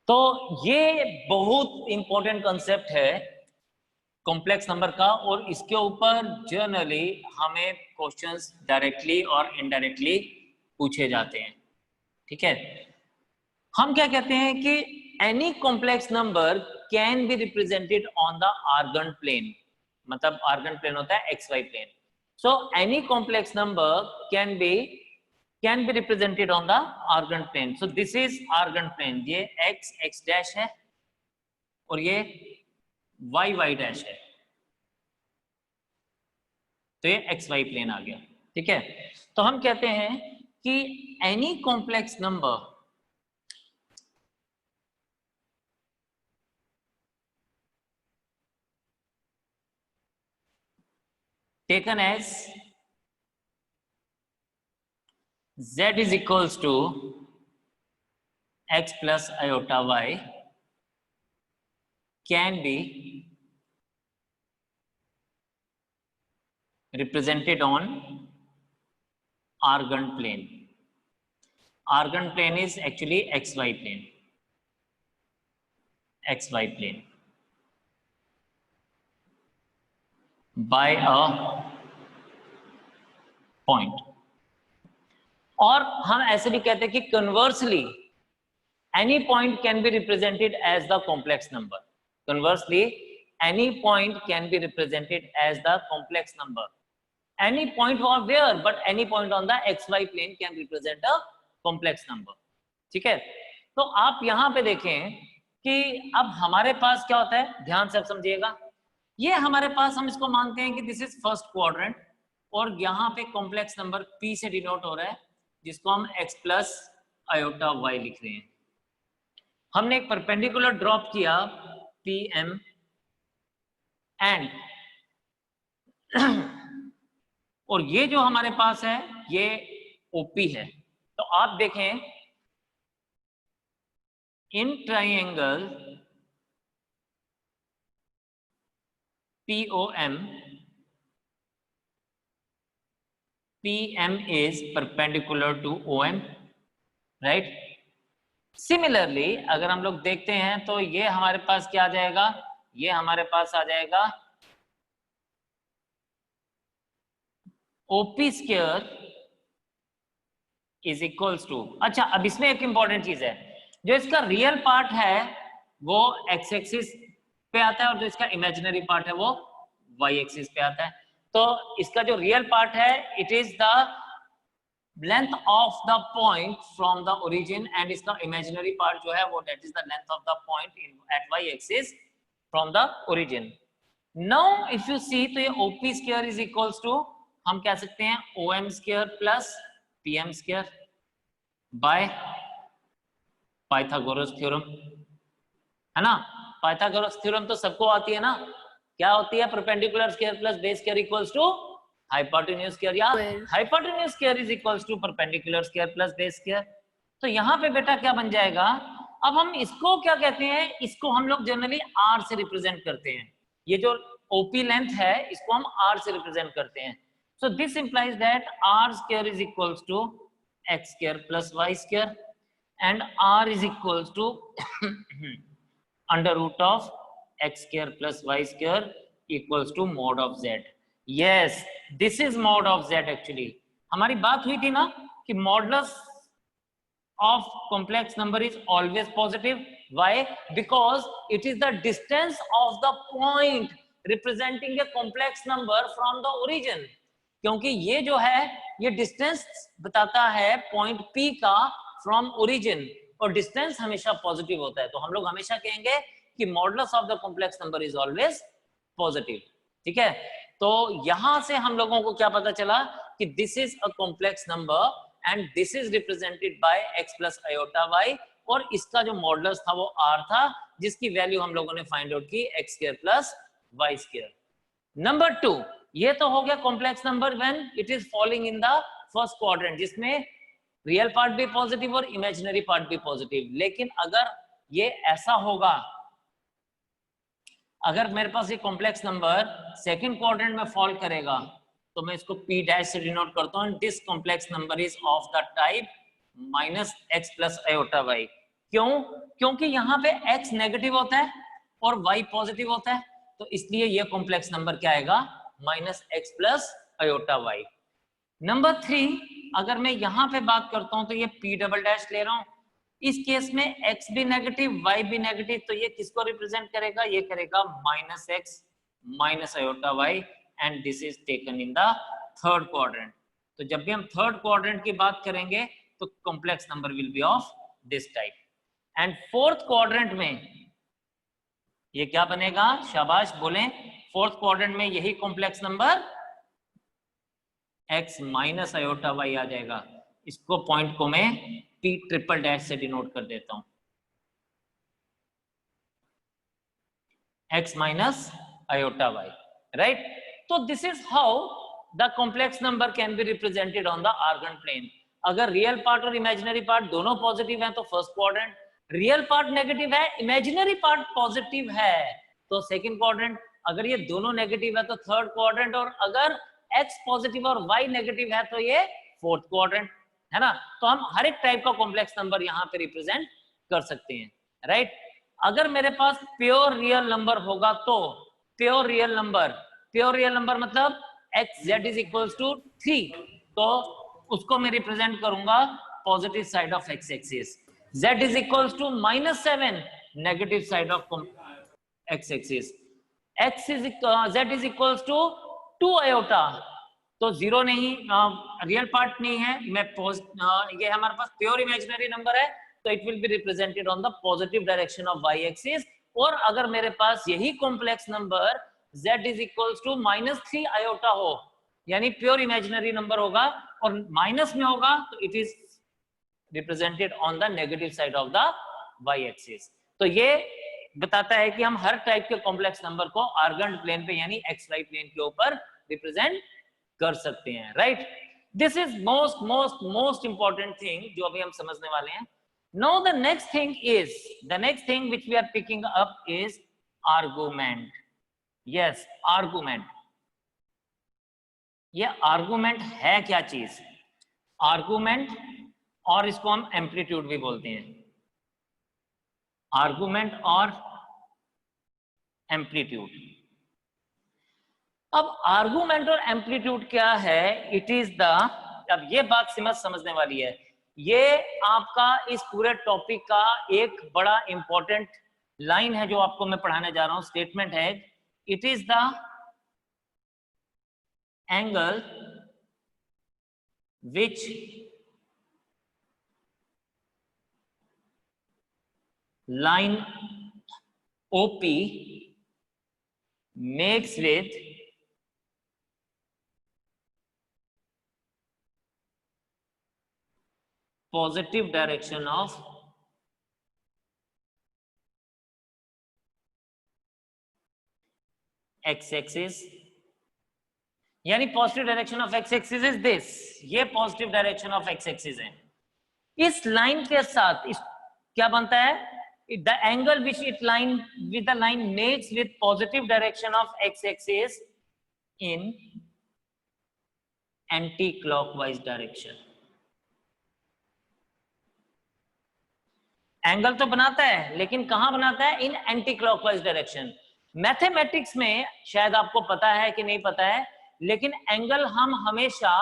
तो ये बहुत इंपॉर्टेंट कंसेप्ट है कॉम्प्लेक्स नंबर का, और इसके ऊपर जनरली हमें क्वेश्चंस डायरेक्टली और इनडायरेक्टली पूछे जाते हैं। ठीक है, हम क्या कहते हैं कि any complex number can be represented on the Argand plane, मतलब आर्गन प्लेन होता है x y plane. So any complex number can be represented on the Argand plane. So this is Argand plane, ये x dash है और ये Y dash है, तो ये एक्स वाई प्लेन आ गया। ठीक है, तो हम कहते हैं कि any complex number taken as z is equals to x plus iota y can be represented on argand plane. Argand plane is actually xy plane, xy plane by a point. और हम ऐसे भी कहते हैं कि conversely any point can be represented as the complex number. Conversely, any point can be represented as the complex number. Any point or where, but any point on the xy plane can represent a complex number. ठीक है, तो आप यहां पे देखें कि अब हमारे पास क्या होता है, ध्यान से आप समझिएगा। ये हमारे पास, हम इसको मानते हैं कि दिस इज फर्स्ट क्वाड्रेंट, और यहाँ पे कॉम्प्लेक्स नंबर p से डिनोट हो रहा है, जिसको हम x प्लस आयोटा y लिख रहे हैं। हमने एक परपेंडिकुलर ड्रॉप किया PM एंड और ये जो हमारे पास है ये OP है। तो आप देखें in triangle POM, PM is perpendicular to OM, right? Similarly अगर हम लोग देखते हैं तो ये हमारे पास क्या आ जाएगा, ये हमारे पास आ जाएगा OP square is equals to, अच्छा अब इसमें एक इंपॉर्टेंट चीज है, जो इसका रियल पार्ट है वो x एक्सिस पे आता है और जो इसका इमेजिनरी पार्ट है वो y एक्सिस पे आता है। तो इसका जो रियल पार्ट है it is the length of the point from the origin, and इसका imaginary part जो है वो that is the length of the point in at y axis from the origin. Now if you see तो ये OP square is equals to, हम कह सकते हैं OM square plus PM square by Pythagoras theorem, है ना। Pythagoras theorem तो सबको आती है ना, क्या होती है, perpendicular square plus base square equals to hypotenuse square, या hypotenuse square is equals to perpendicular square plus base square. तो यहाँ पे बेटा क्या बन जाएगा, अब हम इसको क्या कहते हैं, इसको हम लोग जनरली r से रिप्रेजेंट करते हैं। ये जो OP लेंथ है इसको हम r से रिप्रेजेंट करते हैं। So this implies that r square is equals to x square plus y square and r is equals to under root of x square plus y square equals to mod of z। Yes, this is mod of z actually. हमारी बात हुई थी ना कि modulus of complex number is always positive. Why? Because it is the distance of the point representing a complex number from the origin. क्योंकि ये जो है ये डिस्टेंस बताता है पॉइंट P का फ्रॉम ओरिजिन, और डिस्टेंस हमेशा पॉजिटिव होता है। तो हम लोग हमेशा कहेंगे कि modulus of the complex number is always positive. ठीक है, तो यहां से हम लोगों को क्या पता चला कि this is a complex number and this is represented by x plus iota y, और इसका जो मॉडुलस था वो r था, जिसकी वैल्यू हम लोगों ने फाइंड आउट की x square plus y square. Number 2, ये तो हो गया complex number when it is falling in the first quadrant, जिसमें रियल पार्ट भी पॉजिटिव और इमेजिनरी पार्ट भी पॉजिटिव। लेकिन अगर ये ऐसा होगा, अगर मेरे पास ये कॉम्प्लेक्स नंबर सेकंड क्वाड्रेंट में फॉल करेगा तो मैं इसको P डैश से डिनोट करता हूं, this complex number is of the type minus x plus iota y। क्यों? क्योंकि यहाँ पे x नेगेटिव होता है और y पॉजिटिव होता है, तो इसलिए ये कॉम्प्लेक्स नंबर क्या आएगा? Minus X plus iota Y. Number 3, अगर मैं यहाँ पे बात करता हूँ तो ये p डबल डैश ले रहा हूँ, इस केस में x भी नेगेटिव y भी नेगेटिव, तो ये किसको रिप्रेजेंट करेगा? ये करेगा minus X minus iota Y, and this is taken in the third quadrant. तो जब भी हम थर्ड क्वाड्रेंट की बात करेंगे तो complex number will be of this type. And fourth quadrant में ये क्या बनेगा? शाबाश बोलें, फोर्थ क्वाड्रेंट में यही complex number x minus iota y आ जाएगा। इसको पॉइंट को मैं p ट्रिपल डैश से डिनोट कर देता हूं, x minus iota y, right? तो this is how the complex number can be represented on the Argand plane. अगर रियल पार्ट और इमेजिनरी पार्ट दोनों पॉजिटिव हैं तो first quadrant, real part negative है, इमेजिनरी पार्ट पॉजिटिव है तो second quadrant, अगर ये दोनों नेगेटिव है तो थर्ड क्वाड्रेंट, और अगर x पॉजिटिव और y नेगेटिव है तो ये फोर्थ क्वाड्रेंट, है ना? तो हम हर एक टाइप का कॉम्प्लेक्स नंबर यहाँ पे रिप्रेजेंट कर सकते हैं, राइट? अगर मेरे पास प्योर रियल नंबर होगा तो प्योर रियल नंबर मतलब x z is equals to 3, तो उसको मैं रिप्रेजेंट करूंगा positive side of x axis, z is equals to -7 negative side of x axis, z is equals to 2 iota, तो zero नहीं, real part नहीं है, मैं ये हमारे पास प्योर इमेजिनरी नंबर है तो it will be represented on the positive direction of y axis. और अगर मेरे पास यही complex number z is equals to -3 iota हो, यानी प्योर इमेजिनरी नंबर होगा और माइनस में होगा, तो it is represented on the negative side of the y axis. तो ये बताता है कि हम हर टाइप के कॉम्प्लेक्स नंबर को आर्गेंट प्लेन पे यानी xy प्लेन के ऊपर रिप्रेजेंट कर सकते हैं, right? This is most important thing जो अभी हम समझने वाले हैं। Now the next thing which we are picking up is argument. Yes, argument. ये आर्गुमेंट है क्या चीज? आर्गुमेंट, और इसको हम एम्पलीट्यूड भी बोलते हैं, आर्गुमेंट और एम्पलीट्यूड। अब आर्गुमेंट और एम्पलीट्यूड क्या है? इट इज द, अब ये बात समझने वाली है, ये आपका इस पूरे टॉपिक का एक बड़ा इंपॉर्टेंट लाइन है जो आपको मैं पढ़ाने जा रहा हूं, स्टेटमेंट है, it is the angle which line OP makes with positive direction of x axis, यानी positive direction of x axis is this, ये positive direction of x axis है। इस लाइन के साथ इस क्या बनता है? The angle which it line with the line makes with positive direction of x axis in anti-clockwise direction. Angle तो बनाता है लेकिन कहां बनाता है? इन एंटी क्लॉकवाइज डायरेक्शन। मैथमेटिक्स में शायद आपको पता है कि नहीं पता है, लेकिन एंगल हम हमेशा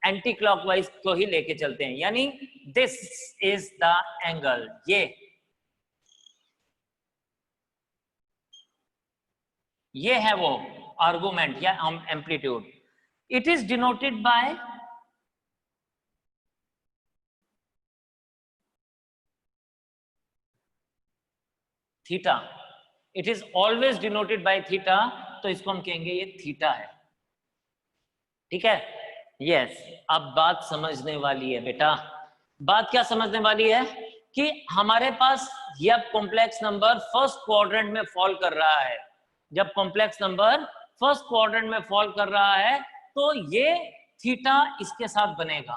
एंटी क्लॉकवाइज को ही लेके चलते हैं, यानी दिस इज द एंगल, ये है वो आर्गुमेंट या amplitude. It is denoted by theta, it is always denoted by theta, तो इसको हम कहेंगे ये थीटा है, ठीक है? यस, अब बात समझने वाली है बेटा। बात क्या समझने वाली है कि हमारे पास यह कॉम्प्लेक्स नंबर फर्स्ट क्वाड्रेंट में फॉल कर रहा है। जब कॉम्प्लेक्स नंबर फर्स्ट क्वाड्रेंट में फॉल कर रहा है तो ये थीटा इसके साथ बनेगा,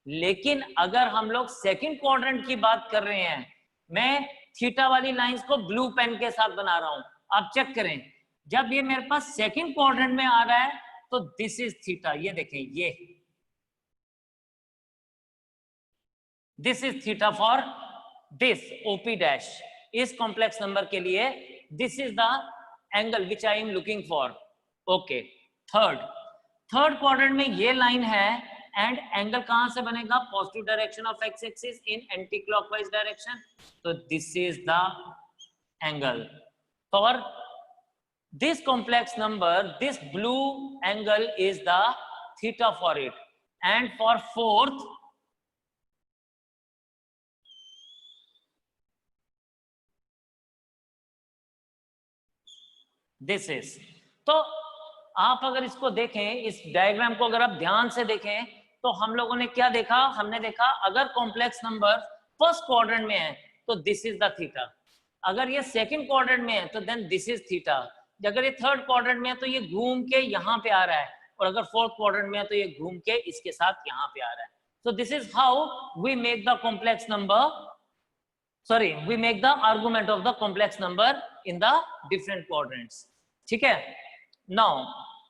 लेकिन अगर हम लोग सेकंड क्वाड्रेंट की बात कर रहे हैं, मैं थीटा वाली लाइंस को ब्लू पेन के साथ बना रहा हूं, आप चेक करें, जब ये मेरे पास सेकंड क्वाड्रेंट में आ रहा है तो दिस इज थीटा, ये देखें, ये this is theta for this OP dash इस कॉम्प्लेक्स नंबर के लिए this is the angle which I am looking for. Okay, third quadrant में ये लाइन है एंड एंगल कहां से बनेगा? Positive direction of x axis in anticlockwise direction. तो this is the angle for this complex number. This blue angle is the theta for it, and for fourth this is। तो आप अगर इसको देखें, इस डायग्राम को अगर आप ध्यान से देखें तो हम लोगों ने क्या देखा? हमने देखा अगर कॉम्प्लेक्स नंबर फर्स्ट क्वाड्रेंट में है तो दिस इज द थीटा, अगर ये सेकंड क्वाड्रेंट में है तो देन दिस इज थीटा, अगर ये थर्ड क्वाड्रेंट में है तो ये घूम के यहाँ पे आ रहा है, और अगर फोर्थ क्वाड्रेंट में है तो ये घूम के इसके साथ यहाँ पे आ रहा है। So this is how we make the complex number, sorry, we make the argument of the complex number in the different quadrants। ठीक है, now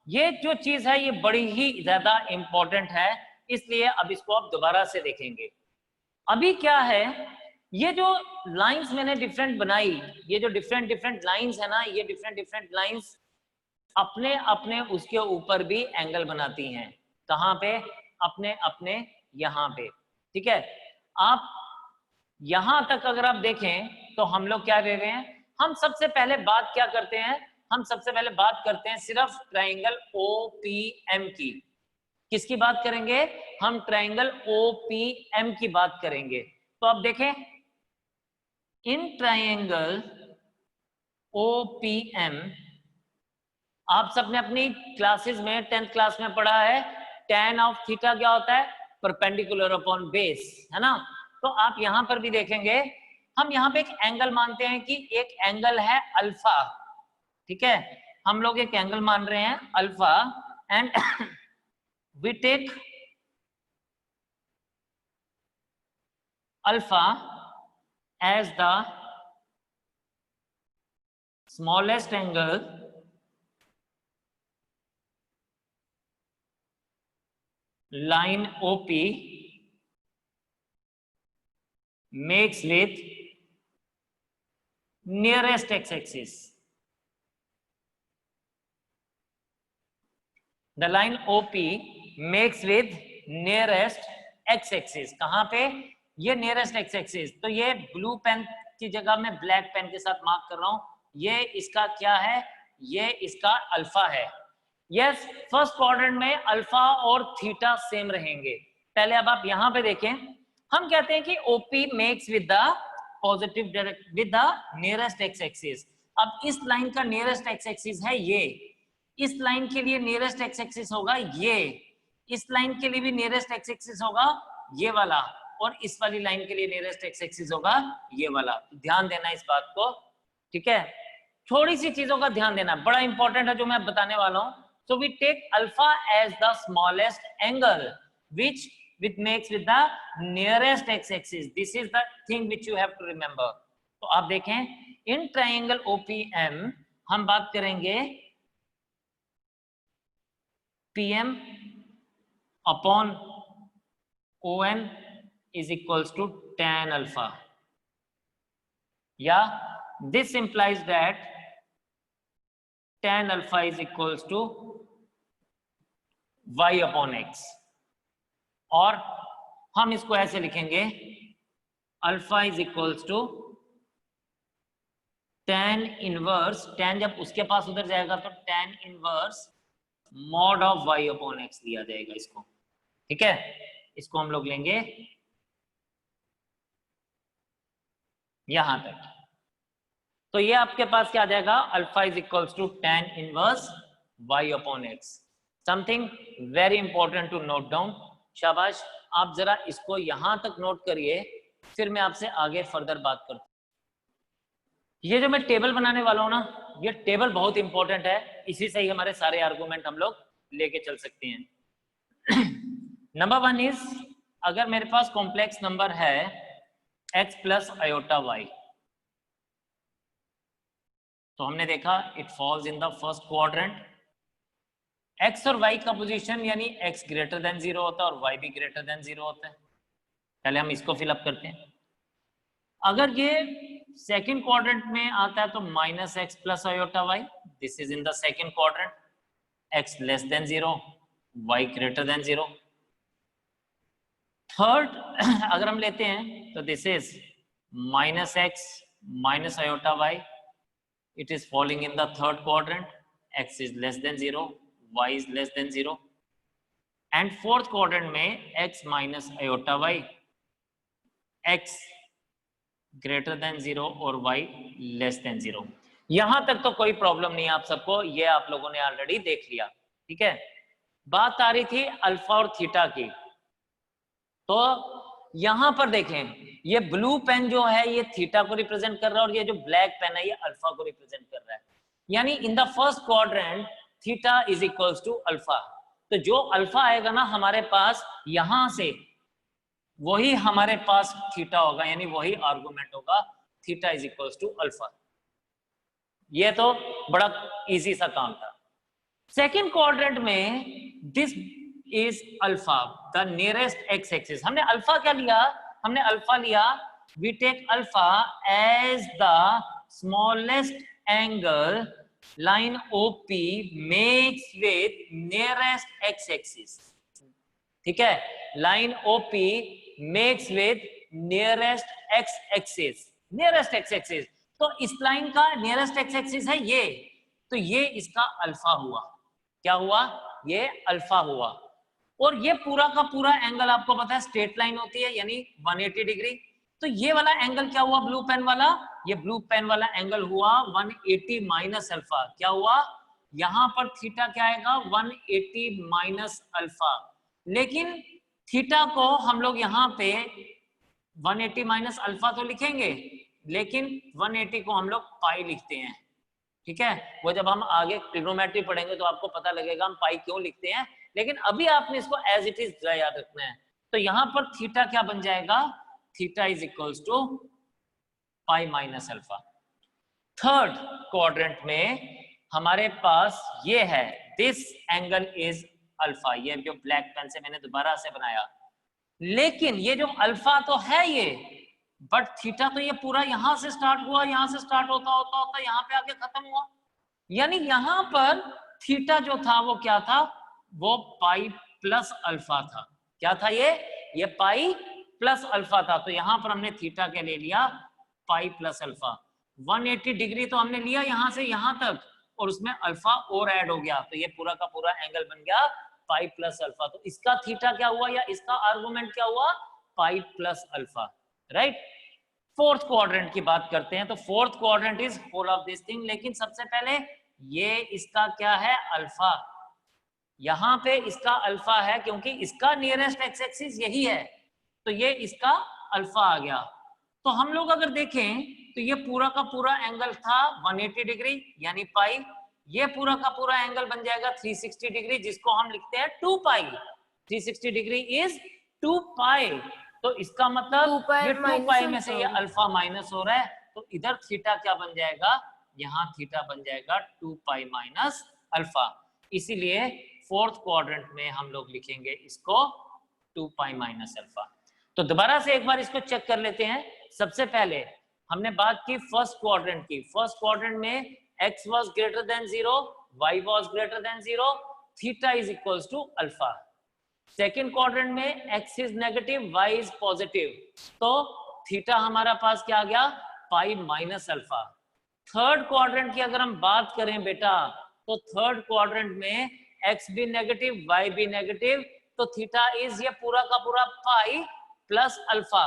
ये जो चीज है ये बड़ी ही ज्यादा इंपॉर्टेंट है, इसलिए अब इसको आप दोबारा से देखेंगे। अभी क्या है, ये जो लाइंस मैंने डिफरेंट बनाई, ये जो डिफरेंट लाइंस है ना, ये डिफरेंट लाइंस अपने अपने उसके ऊपर भी एंगल बनाती हैं। कहाँ पे? अपने अपने यहाँ पे। ठीक है, आप यहां तक अगर आप देखें तो हम लोग क्या ले रहे हैं, हम सबसे पहले बात क्या करते हैं, हम सबसे पहले बात करते हैं सिर्फ ट्राइंगल OPM की। किसकी बात करेंगे? हम ट्राइंगल OPM की बात करेंगे। तो आप देखें, इन ट्राइंगल OPM आप सबने अपनी क्लासेस में 10th क्लास में पढ़ा है, tan ऑफ थीटा क्या होता है? परपेंडिकुलर अपॉन बेस, है ना। तो आप यहां पर भी देखेंगे, हम यहां पे एक एंगल मानते हैं कि एक एंगल है अल्फा। ठीक है, हम लोग एक एंगल मान रहे हैं alpha, and we take alpha as the smallest angle line OP makes with nearest x-axis। The line OP makes with nearest x-axis। कहां पे? ये नियरेस्ट एक्स एक्सिस। तो ये ब्लू पेन की जगह मैं ब्लैक पेन के साथ मार्क कर रहा हूं, ये इसका क्या है? ये इसका अल्फा है। यस, फर्स्ट क्वाड्रेंट में अल्फा और थीटा सेम रहेंगे। पहले अब आप यहां पे देखें, हम कहते हैं कि OP makes with the positive direct with the nearest X axis. अब इस लाइन का नियरेस्ट एक्स एक्सिस है ये, इस लाइन के लिए नियरेस्ट एक्स एक्सिस होगा ये, इस लाइन के लिए भी नियरेस्ट एक्स एक्सिस होगा ये वाला, और इस वाली लाइन के लिए नियरेस्ट एक्स एक्सिस होगा ये वाला। ध्यान देना इस बात को। ठीक है, थोड़ी सी चीजों का ध्यान देना, बड़ा इंपॉर्टेंट है जो मैं बताने वाला हूं। So we take alpha as the smallest angle which makes with the nearest x axis। this is the thing which you have to remember। तो आप देखें, इन ट्राइंगल OPM हम बात करेंगे PM upon ON is equals to tan alpha, या this implies that tan alpha is equals to y upon x। और हम इसको ऐसे लिखेंगे, alpha is equals to tan inverse, tan जब उसके पास उधर जाएगा तो tan inverse mod of y upon x लिया जाएगा इसको। ठीक है, इसको हम लोग लेंगे यहां तक। तो ये आपके पास क्या आ जाएगा? Alpha is equals to tan inverse y upon x। Something very important to note down. शाबाश, आप जरा इसको यहां तक नोट करिए, फिर मैं आपसे आगे फर्दर बात करता हूं। ये जो मैं टेबल बनाने वाला हूं ना, ये टेबल बहुत इंपॉर्टेंट है, इसी से ही हमारे सारे आर्गुमेंट हम लोग लेके चल सकते हैं। नंबर 1 इज, अगर मेरे पास कॉम्प्लेक्स नंबर है x प्लस आयोटा y, तो हमने देखा it falls in the first quadrant. x और y का पोजीशन यानी x ग्रेटर देन 0 होता है और y भी ग्रेटर देन 0 होता है। पहले हम इसको फिलअप करते हैं। अगर ये सेकंड क्वाड्रेंट में आता है तो minus X plus iota Y, this is in the second quadrant, X less than 0, Y greater than 0। Third अगर हम लेते हैं तो this is minus X minus iota Y, it is falling in the third quadrant, x is less than 0, y is less than 0, and fourth quadrant में x minus iota y, x greater than 0 और y less than 0। यहां तक तो कोई problem नहीं है आप सबको, ये आप लोगों ने ऑलरेडी देख लिया, ठीक है। बात आ रही थी अल्फा और थीटा की, तो यहां पर देखें ये ब्लू पेन जो है ये थीटा को रिप्रेजेंट कर रहा है और ये जो ब्लैक पेन है ये अल्फा को रिप्रेजेंट कर रहा है। यानी in the first quadrant theta is equals to alpha, तो जो अल्फा आएगा ना हमारे पास यहां से वही हमारे पास थीटा होगा, यानी वही आर्गुमेंट होगा, theta is equals to alpha. ये तो बड़ा इजी सा काम था। सेकेंड क्वाड्रेंट में this is alpha, the nearest X axis. हमने अल्फा क्या लिया, हमने अल्फा लिया, we take alpha as the smallest angle line OP makes with nearest X axis, ठीक है। Line OP makes with nearest X axis, nearest X axis, तो इस line का नियरेस्ट एक्स एक्सिस है ये, तो ये इसका अल्फा हुआ। क्या हुआ, ये अल्फा हुआ। और ये पूरा का पूरा एंगल आपको पता है स्ट्रेट लाइन होती है यानी 180 डिग्री, तो ये वाला एंगल क्या हुआ ब्लू पेन वाला, ये ब्लू पेन वाला एंगल हुआ 180 माइनस अल्फा। क्या हुआ, यहां पर थीटा क्या आएगा 180 माइनस अल्फा, लेकिन थीटा को हम लोग यहाँ पे 180 माइनस अल्फा तो लिखेंगे, लेकिन 180 को हम लोग पाई लिखते हैं, ठीक है। वो जब हम आगे ट्रिग्नोमेट्री पढ़ेंगे तो आपको पता लगेगा हम पाई क्यों लिखते हैं, लेकिन अभी आपने इसको एज इट इज याद रखना है। तो यहां पर थीटा क्या बन जाएगा, theta is equals to pi minus alpha. Third quadrant में हमारे पास ये है, दिस एंगल इज अल्फा, ये जो ब्लैक पेन से मैंने दोबारा से बनाया, लेकिन ये जो अल्फा तो है ये, बट थीटा तो ये पूरा यहां से स्टार्ट हुआ, यहां से स्टार्ट होता होता होता यहां पे आके खत्म हुआ, यानी यहां पर थीटा जो था वो क्या था, वो पाई प्लस अल्फा था। क्या था ये पाई प्लस अल्फा था, तो यहां पर हमने थीटा क्या ले लिया, पाई प्लस अल्फा। 180 डिग्री तो हमने लिया यहां से यहां तक, और उसमें अल्फा और ऐड हो गया, तो ये पूरा का पूरा एंगल बन गया पाई प्लस अल्फा। तो इसका थीटा क्या हुआ या इसका आर्गुमेंट क्या हुआ, pi plus alpha, right. Fourth quadrant की बात करते हैं, तो fourth quadrant is whole of this thing, लेकिन सबसे पहले ये इसका क्या है, अल्फा। यहां पे इसका अल्फा है क्योंकि इसका नियरेस्ट एक्स एक्सिस यही है, तो ये इसका अल्फा आ गया। तो हम लोग अगर देखें तो ये पूरा का पूरा एंगल था 180 डिग्री यानी पाई, ये पूरा का पूरा एंगल बन जाएगा 360 डिग्री, जिसको हम लिखते हैं 2 पाई। 360 डिग्री इज 2 पाई, तो इसका मतलब ये 2 पाई में से ये अल्फा माइनस हो रहा है, तो इधर थीटा क्या बन जाएगा, यहाँ थीटा बन जाएगा 2 पाई माइनस अल्फा। इसीलिए फोर्थ क्वाड्रेंट में हम लोग लिखेंगे इसको 2 पाई माइनस अल्फा। तो दोबारा से एक बार इसको चेक कर लेते हैं। सबसे पहले हमने बात की फर्स्ट क्वाड्रेंट की, फर्स्ट क्वाड्रेंट में x was greater than 0, y was greater than 0, theta is equals to alpha। Second quadrant में x is negative, y is positive, तो थीटा हमारा पास क्या आ गया, पाई माइनस अल्फा। थर्ड क्वाड्रेंट की अगर हम बात करें बेटा, तो थर्ड क्वाड्रेंट में x भी नेगेटिव, y भी नेगेटिव, तो थीटा इज ये पूरा का पूरा पाई plus alpha.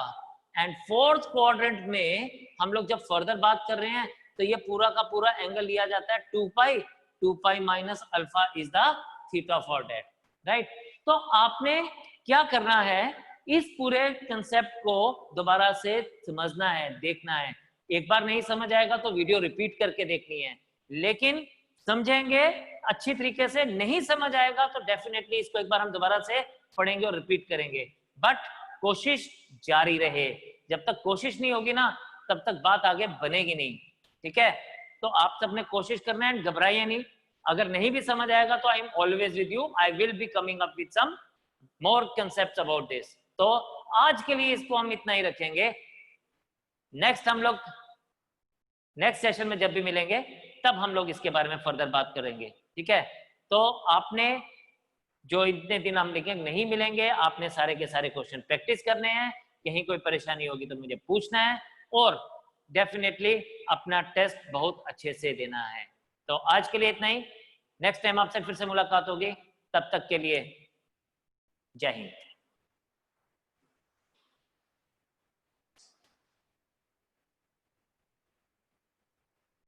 And fourth quadrant में हम लोग जब फर्दर बात कर रहे हैं तो ये पूरा का पूरा एंगल लिया जाता है 2 पाई minus alpha is the theta for that, right. तो आपने क्या करना है, इस पूरे कंसेप्ट को दोबारा से समझना है, देखना है। एक बार नहीं समझ आएगा तो वीडियो रिपीट करके देखनी है, लेकिन समझेंगे अच्छी तरीके से, नहीं समझ आएगा तो डेफिनेटली इसको एक बार हम दोबारा से पढ़ेंगे और रिपीट करेंगे, बट कोशिश जारी रहे। जब तक कोशिश नहीं होगी ना तब तक बात आगे बनेगी नहीं, ठीक है। तो आप सबने कोशिश करना है, घबराइए नहीं। अगर नहीं भी समझ आएगा तो I am always with you, I will be coming up with some more concepts about this. तो आज के लिए इसको हम इतना ही रखेंगे। नेक्स्ट हम लोग नेक्स्ट सेशन में जब भी मिलेंगे तब हम लोग इसके बारे में फर्दर बात करेंगे, ठीक है। तो आपने जो इतने दिन हम लेके नहीं मिलेंगे, आपने सारे के सारे क्वेश्चन प्रैक्टिस करने हैं, कहीं कोई परेशानी होगी तो मुझे पूछना है, और डेफिनेटली अपना टेस्ट बहुत अच्छे से देना है। तो आज के लिए इतना ही, नेक्स्ट टाइम आपसे फिर से मुलाकात होगी, तब तक के लिए जय हिंद।